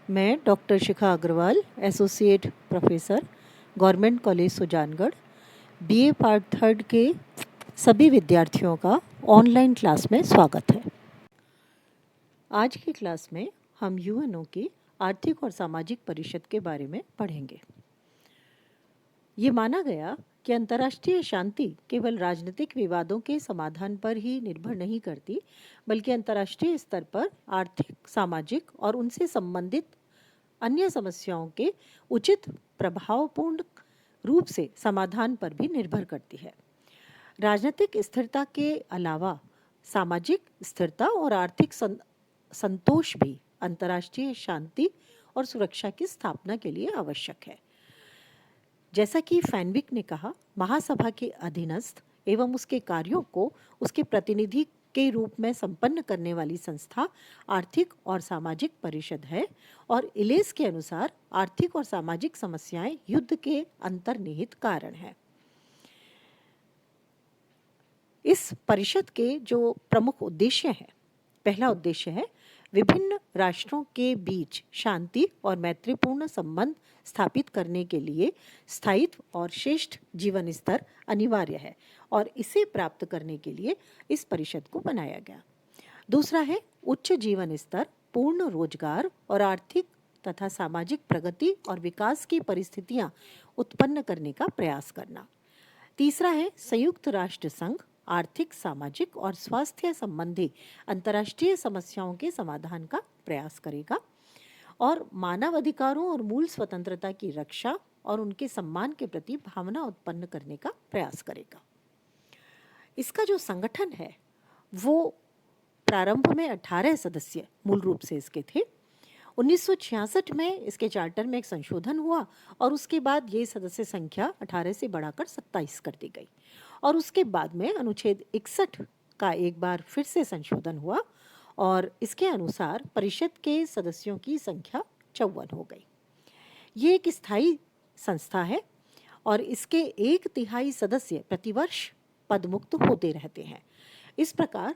मैं doctor Shikha Agrawal, associate professor, government college Sujangarh, BA part third के सभी विद्यार्थियों का ऑनलाइन क्लास में स्वागत है। आज की क्लास में हम यूएनओ की आर्थिक और सामाजिक परिषद के बारे में पढ़ेंगे। ये माना गया कि अंतर्राष्ट्रीय शांति केवल राजनीतिक विवादों के समाधान पर ही निर्भर नहीं करती, बल्कि अंतर्राष्ट्रीय स्तर पर आर्थिक, सामाजिक और उनसे संबंधित अन्य समस्याओं के उचित प्रभावपूर्ण रूप से समाधान पर भी निर्भर करती है। राजनीतिक स्थिरता के अलावा सामाजिक स्थिरता और आर्थिक संतोष भी अंतर्राष्ट्रीय शांति और सुरक्षा की स्थापना के लिए आवश्यक है। जैसा कि फैनविक ने कहा, महासभा के अधीनस्थ एवं उसके कार्यों को उसके प्रतिनिधि के रूप में संपन्न करने वाली संस्था आर्थिक और सामाजिक परिषद है और इलेस के अनुसार आर्थिक और सामाजिक समस्याएं युद्ध के अंतर्निहित कारण हैं। इस परिषद के जो प्रमुख उद्देश्य हैं, पहला उद्देश्य है विभिन्न राष्ट्रों के बीच शांति और मैत्रीपूर्ण संबंध स्थापित करने के लिए स्थायित्व और श्रेष्ठ जीवन स्तर अनिवार्य है और इसे प्राप्त करने के लिए इस परिषद को बनाया गया। दूसरा है उच्च जीवन स्तर, पूर्ण रोजगार और आर्थिक तथा सामाजिक प्रगति और विकास की परिस्थितियां उत्पन्न करने का प्रयास करना। तीसरा है संयुक्त राष्ट्र संघ आर्थिक, सामाजिक और स्वास्थ्य संबंधी अंतर्राष्ट्रीय समस्याओं के समाधान का प्रयास करेगा और मानव अधिकारों और मूल स्वतंत्रता की रक्षा और उनके सम्मान के प्रति भावना उत्पन्न करने का प्रयास करेगा। इसका जो संगठन है वो प्रारंभ में 18 सदस्य मूल रूप से इसके थे। 1966 में इसके चार्टर में एक संशोधन हुआ और उसके बाद ये सदस्य संख्या 18 से बढ़ाकर 27 कर दी गई और उसके बाद में अनुच्छेद 61 का एक बार फिर से संशोधन हुआ और इसके अनुसार परिषद के सदस्यों की संख्या 54 हो गई। ये एक स्थायी संस्था है और इसके 1/3 सदस्य प्रतिवर्ष पदमुक्त होते रहते हैं। इस प्रकार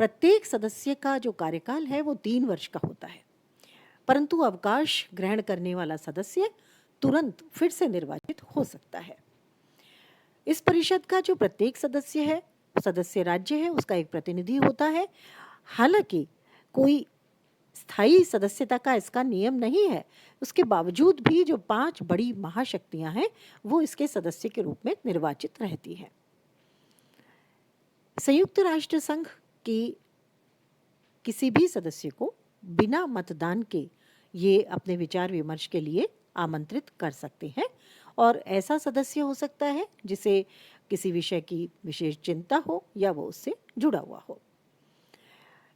प्रत्येक सदस्य का जो कार्यकाल है वो 3 वर्ष का होता है, परंतु अवकाश ग्रहण करने वाला सदस्य तुरंत फिर से निर्वाचित हो सकता है। इस परिषद का जो प्रत्येक सदस्य है, सदस्य राज्य है, उसका एक प्रतिनिधि होता है। हालांकि कोई स्थायी सदस्यता का इसका नियम नहीं है, उसके बावजूद भी जो 5 बड़ी महाशक्तियां हैं वो इसके सदस्य के रूप में निर्वाचित रहती हैं। संयुक्त राष्ट्र संघ की किसी भी सदस्य को बिना मतदान के ये अपने विचार विमर्श के लिए आमंत्रित कर सकते हैं और ऐसा सदस्य हो सकता है जिसे किसी विषय की विशेष चिंता हो या वो उससे जुड़ा हुआ हो।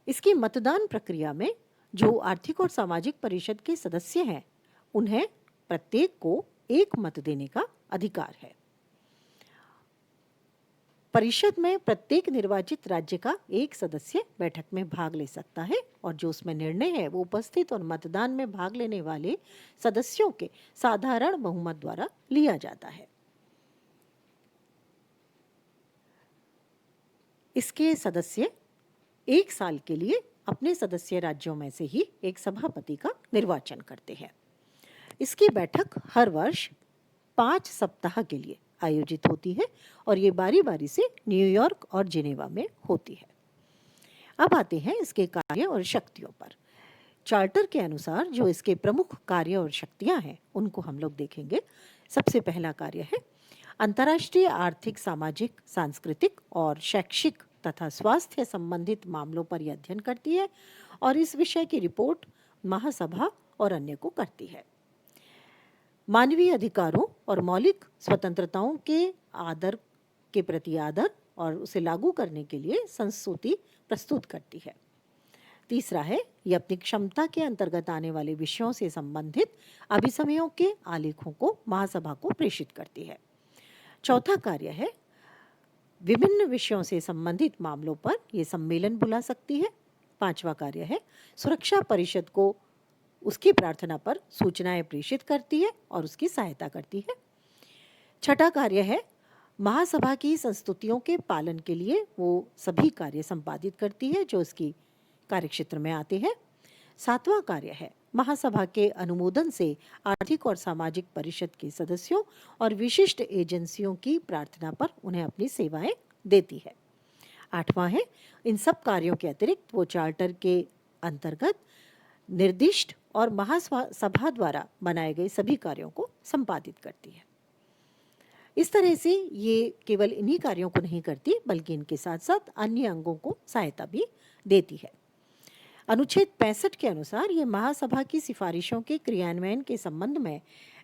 इसकी मतदान प्रक्रिया में जो आर्थिक और सामाजिक परिषद के सदस्य हैं उन्हें प्रत्येक को 1 मत देने का अधिकार है। परिषद में प्रत्येक निर्वाचित राज्य का एक सदस्य बैठक में भाग ले सकता है और जो उसमें निर्णय है वो उपस्थित और मतदान में भाग लेने वाले सदस्यों के साधारण बहुमत द्वारा लिया जाता है। इसके सदस्य 1 साल के लिए अपने सदस्य राज्यों में से ही एक सभापति का निर्वाचन करते हैं। इसकी बैठक हर वर्ष 5 सप्ताह के लिए आयोजित होती है और ये बारी बारी से न्यूयॉर्क और जिनेवा में होती है। अब आते हैं इसके कार्य और शक्तियों पर। चार्टर के अनुसार जो इसके प्रमुख कार्य और शक्तियां हैं उनको हम लोग देखेंगे। सबसे पहला कार्य है अंतर्राष्ट्रीय आर्थिक, सामाजिक, सांस्कृतिक और शैक्षिक तथा स्वास्थ्य संबंधित मामलों पर यह अध्ययन करती है और इस विषय की रिपोर्ट महासभा और अन्य को करती है। मानवीय अधिकारों और मौलिक स्वतंत्रताओं के आदर के प्रति आदर और उसे लागू करने के लिए संस्तुति प्रस्तुत करती है। तीसरा है ये अपनी क्षमता के अंतर्गत आने वाले विषयों से संबंधित अभिसमयों के आलेखों को महासभा को प्रेषित करती है। चौथा कार्य है विभिन्न विषयों से संबंधित मामलों पर यह सम्मेलन बुला सकती है। पांचवा कार्य है सुरक्षा परिषद को उसकी प्रार्थना पर सूचनाएं प्रेषित करती है और उसकी सहायता करती है। छठा कार्य है महासभा की संस्तुतियों के पालन के लिए वो सभी कार्य संपादित करती है जो इसकी कार्यक्षेत्र में आते हैं। 7वां कार्य है महासभा के अनुमोदन से आर्थिक और सामाजिक परिषद के सदस्यों और विशिष्ट एजेंसियों की प्रार्थना पर उन्हें अपनी सेवाएं देती है। 8वां है, इन सब कार्यों के अतिरिक्त वो चार्टर के अंतर्गत निर्दिष्ट और महासभा द्वारा बनाए गए सभी कार्यों को संपादित करती है। इस तरह से ये केवल इन्हीं कार्यों को नहीं करती बल्कि इनके साथ साथ अन्य अंगों को सहायता भी देती है। अनुच्छेद 65 के अनुसार ये महासभा की सिफारिशों के क्रियान्वयन के संबंध में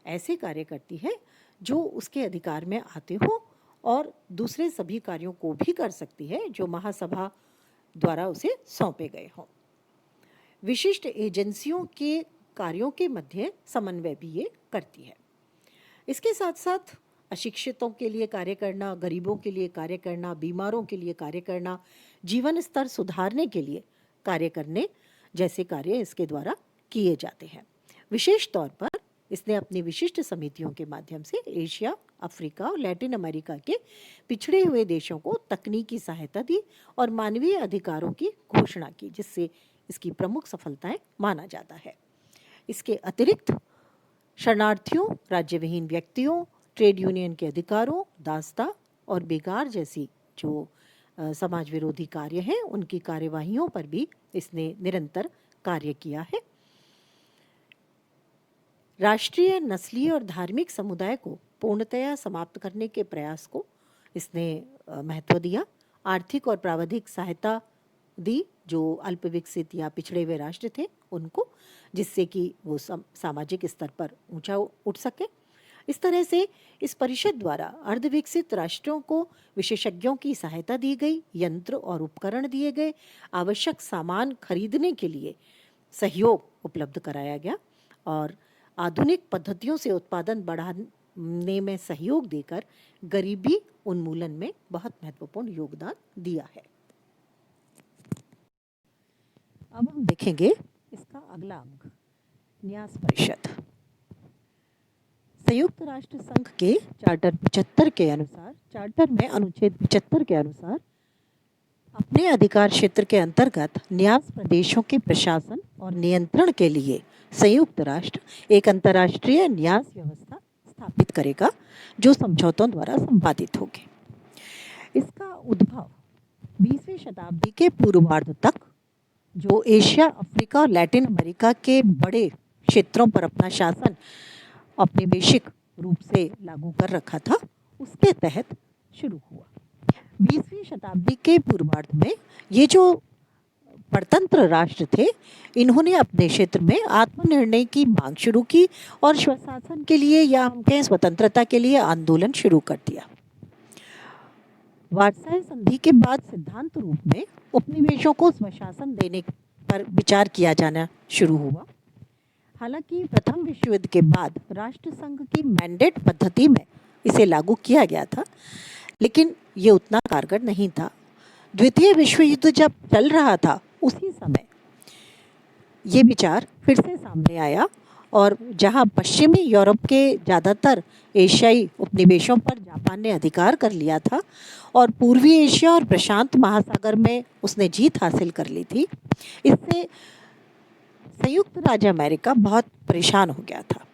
ऐसे कार्य करती है जो उसके अधिकार में आते हो और दूसरे सभी कार्यों को भी कर सकती है जो महासभा द्वारा उसे सौंपे गए हों। विशिष्ट एजेंसियों के कार्यों के मध्य समन्वय भी ये करती है। इसके साथ साथ अशिक्षितों के लिए कार्य करना, गरीबों के लिए कार्य करना, बीमारों के लिए कार्य करना, जीवन स्तर सुधारने के लिए कार्य करने जैसे कार्य इसके द्वारा किए जाते हैं। विशेष तौर पर इसने अपनी विशिष्ट समितियों के माध्यम से एशिया, अफ्रीका और लैटिन अमेरिका के पिछड़े हुए देशों को तकनीकी सहायता दी और मानवीय अधिकारों की घोषणा की, जिससे इसकी प्रमुख सफलताएं माना जाता है। इसके अतिरिक्त शरणार्थियों, राज्यविहीन व्यक्तियों, ट्रेड यूनियन के अधिकारों, दासता और बेगार जैसी जो समाज विरोधी कार्य हैं उनकी कार्यवाहियों पर भी इसने निरंतर कार्य किया है। राष्ट्रीय, नस्लीय और धार्मिक समुदाय को पूर्णतया समाप्त करने के प्रयास को इसने महत्व दिया। आर्थिक और प्राविधिक सहायता दी जो अल्प विकसित या पिछड़े हुए राष्ट्र थे उनको, जिससे कि वो सामाजिक स्तर पर ऊंचा उठ सके। इस तरह से इस परिषद द्वारा अर्धविकसित राष्ट्रों को विशेषज्ञों की सहायता दी गई, यंत्र और उपकरण दिए गए, आवश्यक सामान खरीदने के लिए सहयोग उपलब्ध कराया गया और आधुनिक पद्धतियों से उत्पादन बढ़ाने में सहयोग देकर गरीबी उन्मूलन में बहुत महत्वपूर्ण योगदान दिया है। अब हम देखेंगे इसका अगला अंग, न्यास परिषद। संयुक्त राष्ट्र संघ के चार्टर 75 के अनुसार, चार्टर में अनुच्छेद 75 के अनुसार अपने अधिकार क्षेत्र के अंतर्गत न्यास प्रदेशों के प्रशासन और नियंत्रण के लिए संयुक्त राष्ट्र एक अंतर्राष्ट्रीय न्यास व्यवस्था स्थापित करेगा जो समझौतों द्वारा संपादित होगी। इसका उद्भव 20वीं शताब्दी के पूर्वार्ध तक जो एशिया, अफ्रीका और लैटिन अमेरिका के बड़े क्षेत्रों पर अपना शासन औपनिवेशिक रूप से लागू कर रखा था, उसके तहत शुरू हुआ। 20वीं शताब्दी के पूर्वार्ध में ये जो परतंत्र राष्ट्र थे, इन्होंने अपने क्षेत्र में आत्मनिर्णय की मांग शुरू की और स्वशासन के लिए या हम कहें स्वतंत्रता के लिए आंदोलन शुरू कर दिया। वार्साई संधि के बाद सिद्धांत रूप में उपनिवेशों को स्वशासन देने पर विचार किया जाना शुरू हुआ। हालांकि प्रथम विश्व युद्ध के बाद राष्ट्रसंघ की मैंडेट पद्धति में इसे लागू किया गया था, लेकिन ये उतना कारगर नहीं था। द्वितीय विश्व युद्ध जब चल रहा था उसी समय ये विचार फिर से सामने आया और जहां पश्चिमी यूरोप के ज़्यादातर एशियाई उपनिवेशों पर जापान ने अधिकार कर लिया था और पूर्वी एशिया और प्रशांत महासागर में उसने जीत हासिल कर ली थी, इससे संयुक्त राज्य अमेरिका बहुत परेशान हो गया था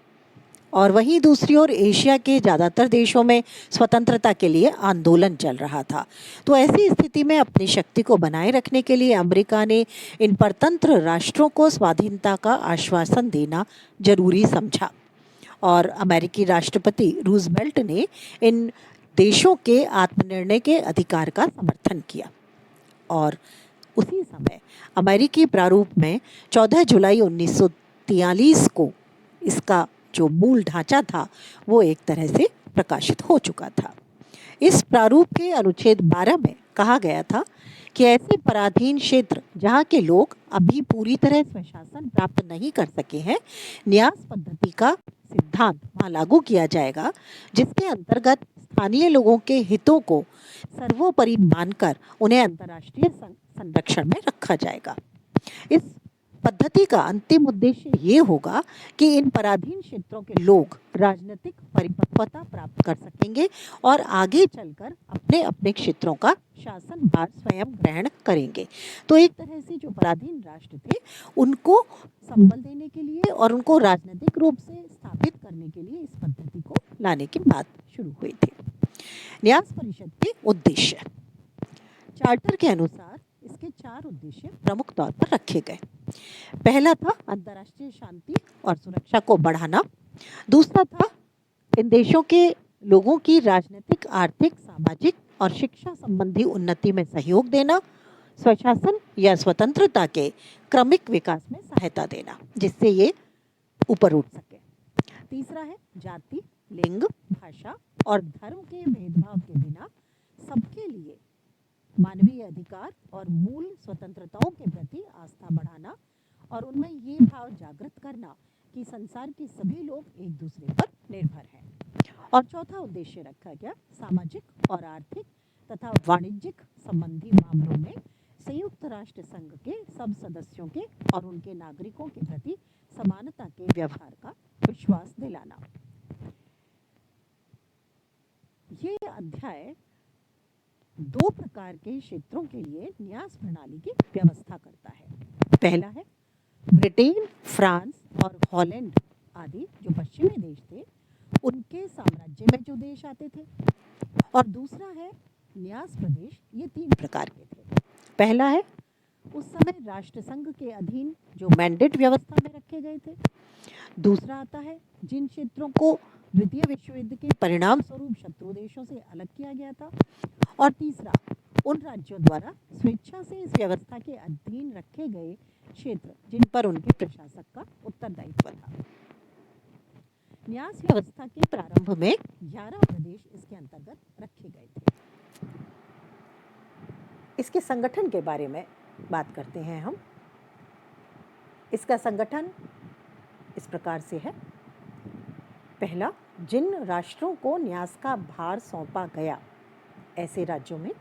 और वहीं दूसरी ओर एशिया के ज़्यादातर देशों में स्वतंत्रता के लिए आंदोलन चल रहा था। तो ऐसी स्थिति में अपनी शक्ति को बनाए रखने के लिए अमेरिका ने इन परतंत्र राष्ट्रों को स्वाधीनता का आश्वासन देना जरूरी समझा और अमेरिकी राष्ट्रपति रूजवेल्ट ने इन देशों के आत्मनिर्णय के अधिकार का समर्थन किया और उसी समय अमेरिकी प्रारूप में 14 जुलाई 1943 को इसका जो मूल ढांचा था वो एक तरह से प्रकाशित हो चुका था। इस प्रारूप के अनुच्छेद 12 में कहा गया था कि ऐसे पराधीन क्षेत्र जहाँ के लोग अभी पूरी तरह स्वशासन प्राप्त नहीं कर सके हैं, न्यास पद्धति का सिद्धांत वहाँ लागू किया जाएगा, जिसके अंतर्गत स्थानीय लोगों के हितों को सर्वोपरि मानकर उन्हें अंतर्राष्ट्रीय संरक्षण में रखा जाएगा। इस पद्धति का अंतिम उद्देश्य ये होगा कि इन पराधीन क्षेत्रों के लोग राजनीतिक परिपक्वता प्राप्त कर सकेंगे और आगे चलकर अपने अपने क्षेत्रों का शासन भार स्वयं ग्रहण करेंगे। तो एक तरह से जो पराधीन राष्ट्र थे उनको संबल देने के लिए और उनको राजनीतिक रूप से स्थापित करने के लिए इस पद्धति को लाने की बात शुरू हुई थी। न्यास परिषद के उद्देश्य। चार्टर के अनुसार इसके 4 उद्देश्य प्रमुख तौर पर रखे गए। पहला था अंतर्राष्ट्रीय शांति और सुरक्षा को बढ़ाना। दूसरा था इन देशों के लोगों की राजनीतिक, आर्थिक, सामाजिक और शिक्षा संबंधी उन्नति में सहयोग देना। स्वशासन या स्वतंत्रता के क्रमिक विकास में सहायता देना, जिससे ये ऊपर उठ सके। तीसरा है जाति, लिंग, भाषा और धर्म के भेदभाव के बिना सबके लिए मानवीय अधिकार और मूल स्वतंत्रताओं के प्रति आस्था बढ़ाना और उनमें ये भाव जागृत करना कि संसार के सभी लोग एक दूसरे पर निर्भर हैं। और चौथा उद्देश्य रखा गया सामाजिक और आर्थिक तथा वाणिज्यिक संबंधी मामलों में संयुक्त राष्ट्र संघ के सब सदस्यों के और उनके नागरिकों के प्रति समानता के व्यवहार का विश्वास दिलाना। ये अध्याय 2 प्रकार के क्षेत्रों के लिए न्यास प्रणाली की व्यवस्था करता है। पहला है ब्रिटेन, फ्रांस और हॉलैंड आदि जो पश्चिमी देश थे, उनके साम्राज्य में जो देश आते थे। और दूसरा है न्यास प्रदेश। ये 3 प्रकार के थे। पहला है उस समय राष्ट्रसंघ के अधीन जो मैंडेट व्यवस्था में रखे गए थे। दूसरा आता है जिन क्षेत्रों को द्वितीय विश्व युद्ध के परिणाम स्वरूप शत्रु देशों से अलग किया गया था। और तीसरा उन राज्यों द्वारा स्वेच्छा से इस व्यवस्था के अधीन रखे गए क्षेत्र जिन पर उनके प्रशासक का उत्तरदायित्व था। न्यास व्यवस्था के प्रारंभ में 11 प्रदेश इसके अंतर्गत रखे गए थे। इसके संगठन के बारे में बात करते हैं हम। इसका संगठन इस प्रकार से है। पहला, जिन राष्ट्रों को न्यास का भार सौंपा गया ऐसे राज्यों में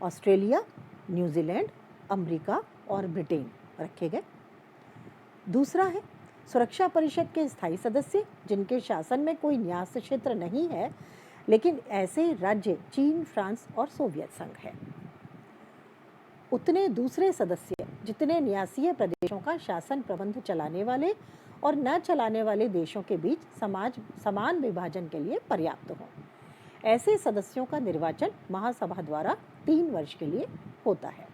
ऑस्ट्रेलिया, न्यूजीलैंड, अमेरिका और ब्रिटेन रखे गए। दूसरा है सुरक्षा परिषद के स्थायी सदस्य जिनके शासन में कोई न्यास क्षेत्र नहीं है, लेकिन ऐसे राज्य चीन, फ्रांस और सोवियत संघ है। उतने दूसरे सदस्य जितने न्यासीय प्रदेशों का शासन प्रबंध चलाने वाले और न चलाने वाले देशों के बीच समान विभाजन के लिए पर्याप्त हों। ऐसे सदस्यों का निर्वाचन महासभा द्वारा 3 वर्ष के लिए होता है।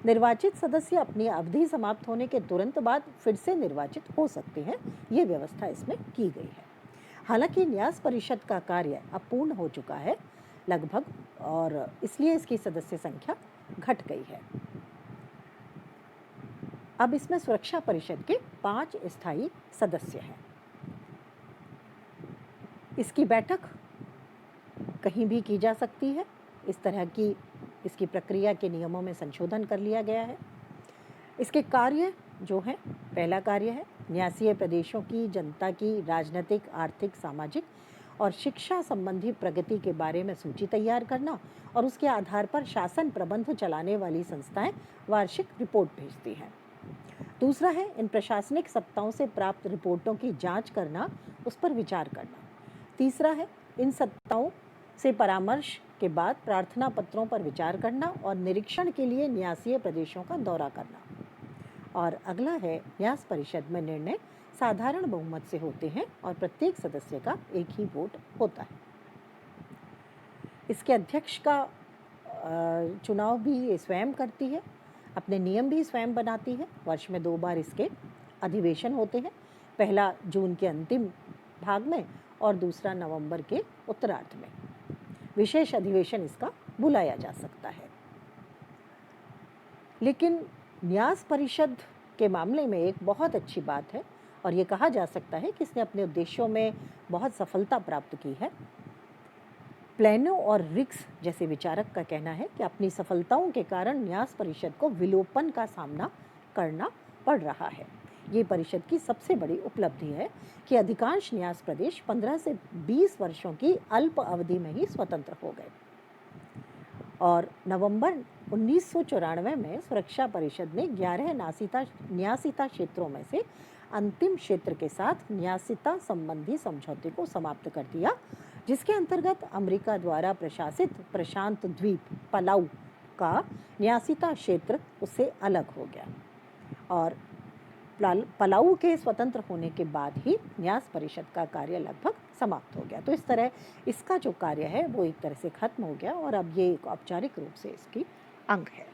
निर्वाचित सदस्य अपनी अवधि समाप्त होने के तुरंत बाद फिर से निर्वाचित हो सकते हैं। ये व्यवस्था इसमें की गई है। हालांकि न्यास परिषद का कार्य अब पूर्ण हो चुका है लगभग, और इसलिए इसकी सदस्य संख्या घट गई है। अब इसमें सुरक्षा परिषद के 5 स्थायी सदस्य हैं। इसकी बैठक कहीं भी की जा सकती है। इस तरह की इसकी प्रक्रिया के नियमों में संशोधन कर लिया गया है। इसके कार्य जो हैं, पहला कार्य है न्यासीय प्रदेशों की जनता की राजनीतिक, आर्थिक, सामाजिक और शिक्षा संबंधी प्रगति के बारे में सूची तैयार करना और उसके आधार पर शासन प्रबंध चलाने वाली संस्थाएं वार्षिक रिपोर्ट भेजती हैं। दूसरा है इन प्रशासनिक सत्ताओं से प्राप्त रिपोर्टों की जांच करना, उस पर विचार करना। तीसरा है इन सत्ताओं से परामर्श के बाद प्रार्थना पत्रों पर विचार करना और निरीक्षण के लिए न्यासीय प्रदेशों का दौरा करना। और अगला है न्यास परिषद में निर्णय साधारण बहुमत से होते हैं और प्रत्येक सदस्य का एक ही वोट होता है। इसके अध्यक्ष का चुनाव भी ये स्वयं करती है, अपने नियम भी स्वयं बनाती है। वर्ष में 2 बार इसके अधिवेशन होते हैं, पहला जून के अंतिम भाग में और दूसरा नवंबर के उत्तरार्ध में। विशेष अधिवेशन इसका बुलाया जा सकता है। लेकिन न्यास परिषद के मामले में एक बहुत अच्छी बात है और ये कहा जा सकता है कि इसने अपने उद्देश्यों में बहुत सफलता प्राप्त की है। प्लेनो और रिक्स जैसे विचारक का कहना है कि अपनी सफलताओं के कारण न्यास परिषद को विलोपन का सामना करना पड़ रहा है। ये परिषद की सबसे बड़ी उपलब्धि है कि अधिकांश न्यास प्रदेश 15 से 20 वर्षों की अल्प अवधि में ही स्वतंत्र हो गए। और नवंबर 1994 में सुरक्षा परिषद ने 11 न्यासिता क्षेत्रों में से अंतिम क्षेत्र के साथ न्यासिता संबंधी समझौते को समाप्त कर दिया, जिसके अंतर्गत अमेरिका द्वारा प्रशासित प्रशांत द्वीप पलाऊ का न्यासिता क्षेत्र उससे अलग हो गया और पलाऊ के स्वतंत्र होने के बाद ही न्यास परिषद का कार्य लगभग समाप्त हो गया। तो इस तरह इसका जो कार्य है वो एक तरह से खत्म हो गया और अब ये एक औपचारिक रूप से इसकी अंग है।